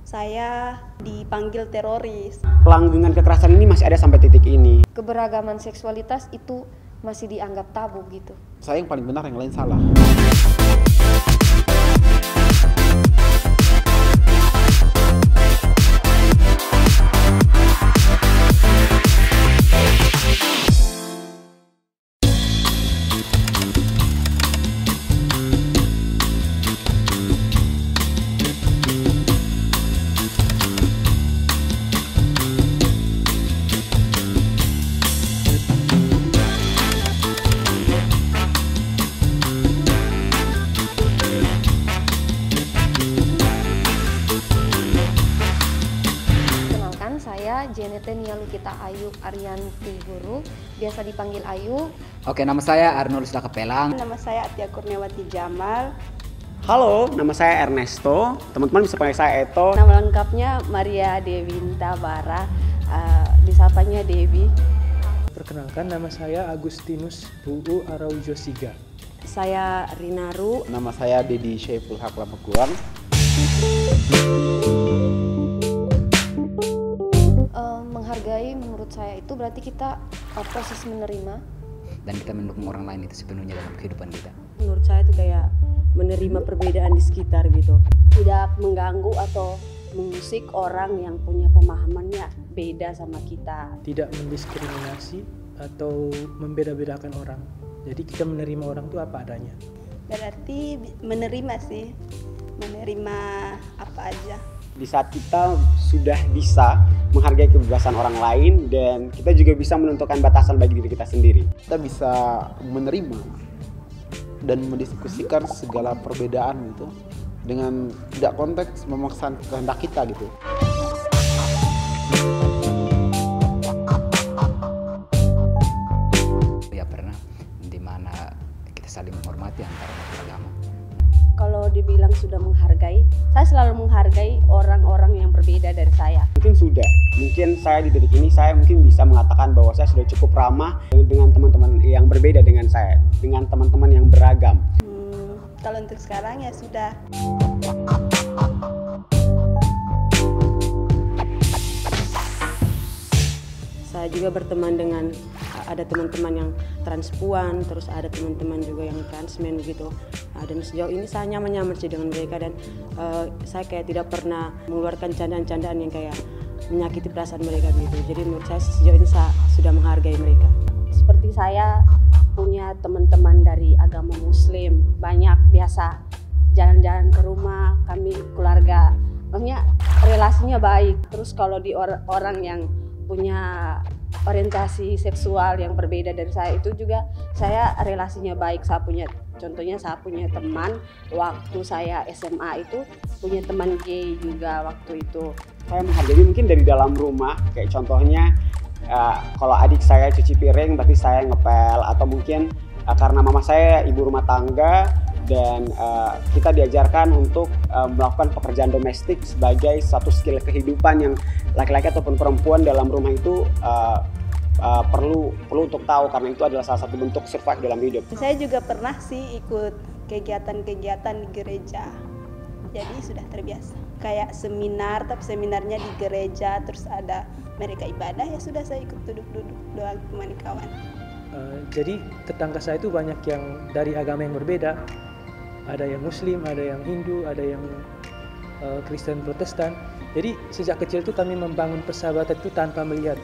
Saya dipanggil teroris. Pelanggengan kekerasan ini masih ada sampai titik ini. Keberagaman seksualitas itu masih dianggap tabu gitu. Saya yang paling benar, yang lain salah. Saya Jenete Nialukita Ayu Arianti Guru, biasa dipanggil Ayu. Oke, nama saya Arnold Kapelang. Nama saya Atia Kurniawati Jamal. Halo, nama saya Ernesto. Teman-teman bisa panggil saya Eto. Nama lengkapnya Maria Dewinta Bara, disapanya Dewi. Perkenalkan, nama saya Agustinus Buu Araujo Siga. Saya Rinaru. Nama saya Dedi Syaiful Haq Lamekuang. Menghargai menurut saya itu berarti kita proses menerima Dan kita mendukung orang lain itu sepenuhnya dalam kehidupan kita. Menurut saya itu kayak menerima perbedaan di sekitar gitu. Tidak mengganggu atau mengusik orang yang punya pemahamannya beda sama kita. Tidak mendiskriminasi atau membeda-bedakan orang. Jadi kita menerima orang itu apa adanya. Berarti menerima sih, menerima apa aja. Di saat kita sudah bisa menghargai kebebasan orang lain dan kita juga bisa menentukan batasan bagi diri kita sendiri. Kita bisa menerima dan mendiskusikan segala perbedaan gitu dengan tidak konteks memaksakan kehendak kita gitu. Ya pernah di mana kita saling menghormati antara agama. Kalau dibilang sudah menghargai, saya selalu menghargai orang-orang yang berbeda dari saya. Mungkin saya di titik ini saya mungkin bisa mengatakan bahwa saya sudah cukup ramah dengan teman-teman yang berbeda dengan saya, dengan teman-teman yang beragam. Kalau untuk sekarang ya sudah. Saya juga berteman dengan ada teman-teman yang transpuan, terus ada teman-teman juga yang transmen gitu. Dan sejauh ini saya nyaman-nyaman sih dengan mereka dan saya kayak tidak pernah mengeluarkan candaan-candaan yang kayak menyakiti perasaan mereka gitu. Jadi menurut saya sejauh ini saya sudah menghargai mereka. Seperti saya punya teman-teman dari agama Muslim, banyak biasa jalan-jalan ke rumah, kami keluarga, maksudnya relasinya baik. Terus kalau di orang yang punya orientasi seksual yang berbeda dari saya itu juga saya relasinya baik. Contohnya saya punya teman waktu saya SMA itu punya teman gay juga waktu itu. Saya menghargai mungkin dari dalam rumah, kayak contohnya kalau adik saya cuci piring berarti saya ngepel, atau mungkin karena mama saya ibu rumah tangga dan kita diajarkan untuk melakukan pekerjaan domestik sebagai satu skill kehidupan yang laki-laki ataupun perempuan dalam rumah itu perlu untuk tahu, karena itu adalah salah satu bentuk survive dalam hidup. Saya juga pernah sih ikut kegiatan-kegiatan di gereja, jadi sudah terbiasa. Kayak seminar, tapi seminarnya di gereja, terus ada mereka ibadah, ya sudah saya ikut duduk-duduk doang temani kawan. Jadi tetangga saya itu banyak yang dari agama yang berbeda. Ada yang Muslim, ada yang Hindu, ada yang Kristen Protestan. Jadi sejak kecil itu kami membangun persahabatan itu tanpa melihat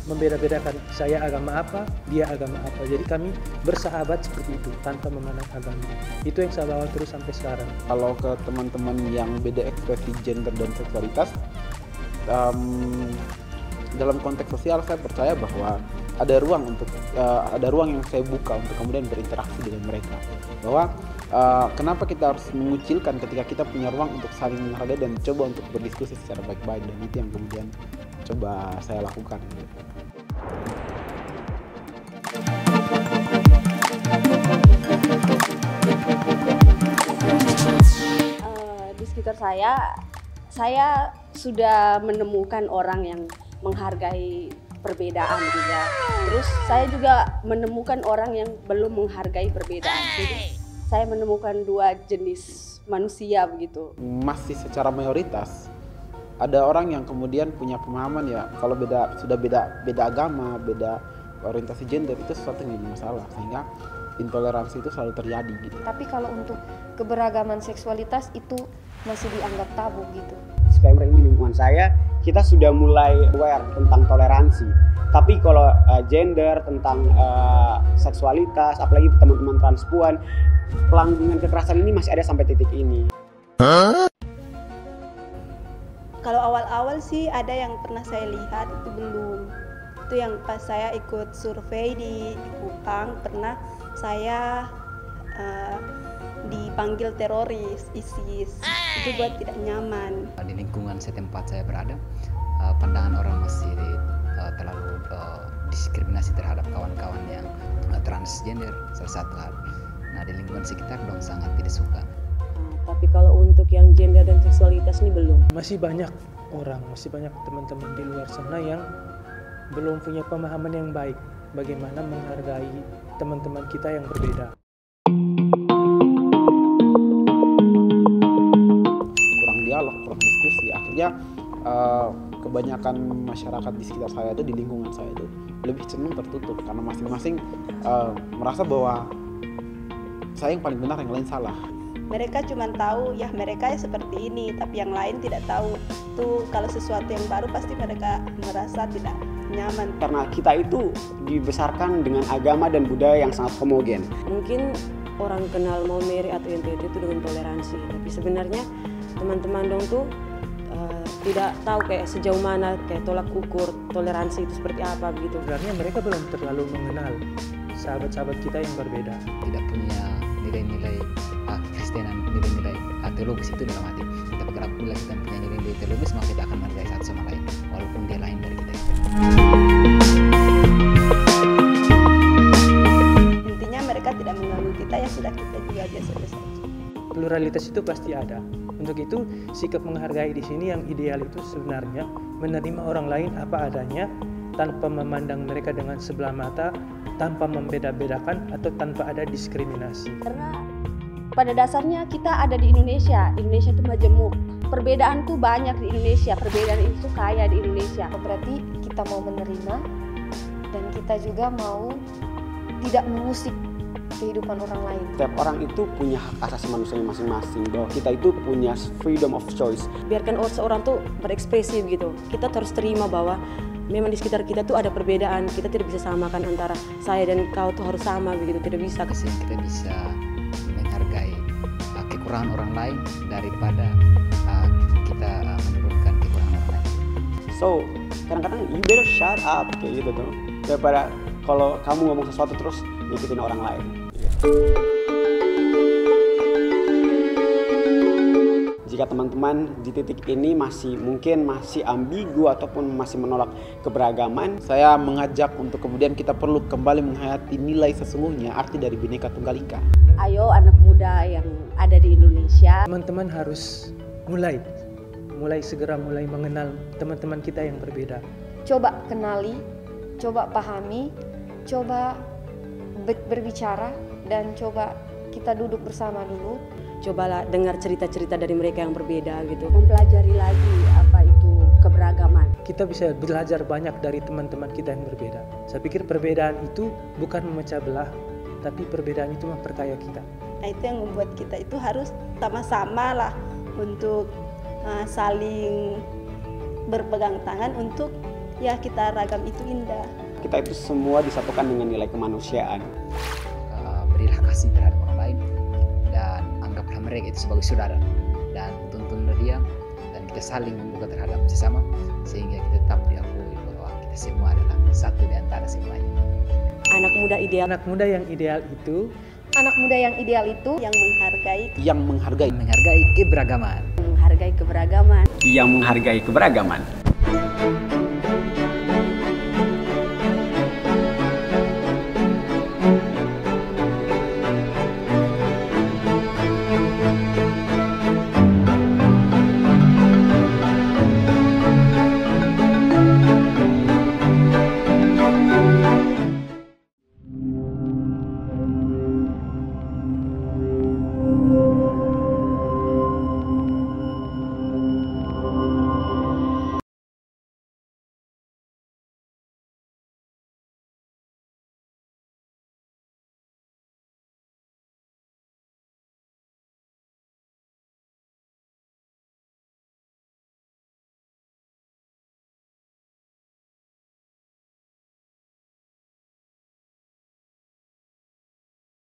membeda-bedakan saya agama apa, dia agama apa. Jadi kami bersahabat seperti itu tanpa memandang agama. Itu yang saya bawa terus sampai sekarang. Kalau ke teman-teman yang beda ekspresi gender dan seksualitas, dalam konteks sosial saya percaya bahwa ada ruang yang saya buka untuk kemudian berinteraksi dengan mereka. Bahwa kenapa kita harus mengucilkan ketika kita punya ruang untuk saling menghargai dan coba untuk berdiskusi secara baik-baik, dan itu yang kemudian coba saya lakukan. Di sekitar saya sudah menemukan orang yang menghargai perbedaan juga. Terus saya juga menemukan orang yang belum menghargai perbedaan. Jadi saya menemukan dua jenis manusia begitu. Masih secara mayoritas ada orang yang kemudian punya pemahaman ya kalau beda agama, beda orientasi gender itu sesuatu yang jadi masalah, sehingga intoleransi itu selalu terjadi gitu. Tapi kalau untuk keberagaman seksualitas itu masih dianggap tabu gitu. Disclaimer, ini lingkungan saya, kita sudah mulai aware tentang toleransi. Tapi kalau gender, tentang seksualitas, apalagi teman-teman transpuan, pelanggengan kekerasan ini masih ada sampai titik ini. Kalau awal-awal sih ada yang pernah saya lihat, itu belum. Itu yang pas saya ikut survei di Kupang, pernah saya dipanggil teroris ISIS. Itu buat tidak nyaman. Di lingkungan setempat saya berada, pandangan orang masih terlalu diskriminasi terhadap kawan-kawan yang transgender, salah satu hal. Nah, di lingkungan sekitar dong sangat tidak suka. Tapi kalau untuk yang gender dan seksualitas ini belum. Masih banyak orang, masih banyak teman-teman di luar sana yang belum punya pemahaman yang baik bagaimana menghargai teman-teman kita yang berbeda. Kurang dialog, kurang diskusi, akhirnya kebanyakan masyarakat di sekitar saya itu, di lingkungan saya itu lebih cenderung tertutup karena masing-masing merasa bahwa saya yang paling benar, yang lain salah. Mereka cuma tahu ya mereka ya seperti ini, tapi yang lain tidak tahu. Tuh kalau sesuatu yang baru pasti mereka merasa tidak nyaman. Karena kita itu dibesarkan dengan agama dan budaya yang sangat homogen. Mungkin orang kenal mau Mary atau NTT itu dengan toleransi, tapi sebenarnya teman-teman dong tuh tidak tahu kayak sejauh mana kayak tolak ukur toleransi itu seperti apa begitu. Sebenarnya mereka belum terlalu mengenal sahabat-sahabat kita yang berbeda. Tidak punya nilai-nilai Kristenan, nilai-nilai teologis itu dalam hati. Tapi kalau bila kita punya nilai-nilai teologis, maka kita akan menghargai satu sama lain walaupun dia lain dari kita. Intinya mereka tidak mengganggu kita, ya sudah, kita juga biasa-biasa saja. Pluralitas itu pasti ada. Untuk itu sikap menghargai di sini yang ideal itu sebenarnya menerima orang lain apa adanya tanpa memandang mereka dengan sebelah mata, tanpa membeda-bedakan atau tanpa ada diskriminasi. Karena pada dasarnya kita ada di Indonesia. Indonesia itu majemuk. Perbedaan tuh banyak di Indonesia. Perbedaan itu kaya di Indonesia. Berarti kita mau menerima dan kita juga mau tidak mengusik kehidupan orang lain. Setiap orang itu punya hak asasi manusianya masing-masing, bahwa kita itu punya freedom of choice. Biarkan seorang tuh berekspresi gitu. Kita harus terima bahwa memang di sekitar kita tuh ada perbedaan. Kita tidak bisa samakan antara saya dan kau tuh harus sama begitu, tidak bisa. Kita bisa menghargai kekurangan orang lain daripada kita menurunkan kekurangan orang lain. So, kadang-kadang you better shut up kayak gitu tuh, daripada kalau kamu ngomong sesuatu terus ngikutin orang lain. Jika teman-teman di titik ini masih ambigu ataupun masih menolak keberagaman, saya mengajak untuk kemudian kita perlu kembali menghayati nilai sesungguhnya arti dari Bhinneka Tunggal Ika. Ayo anak muda yang ada di Indonesia, Teman-teman harus mulai segera mengenal teman-teman kita yang berbeda. Coba kenali, coba pahami, coba berbicara, dan coba kita duduk bersama dulu. Cobalah dengar cerita-cerita dari mereka yang berbeda gitu. mempelajari lagi apa itu keberagaman. Kita bisa belajar banyak dari teman-teman kita yang berbeda. Saya pikir perbedaan itu bukan memecah belah, tapi perbedaan itu memperkaya kita. Nah, itu yang membuat kita itu harus sama-sama lah untuk saling berpegang tangan untuk ya kita ragam itu indah. kita itu semua disatukan dengan nilai kemanusiaan. Berilah kasih terhadap orang lain dan anggaplah mereka itu sebagai saudara, dan tuntunlah dia dan kita saling membuka terhadap sesama sehingga kita tetap diakui bahwa kita semua adalah satu di antara semuanya. Anak muda ideal. Anak muda yang ideal itu Anak muda yang ideal itu Yang Menghargai keberagaman. Menghargai keberagaman. Yang menghargai keberagaman.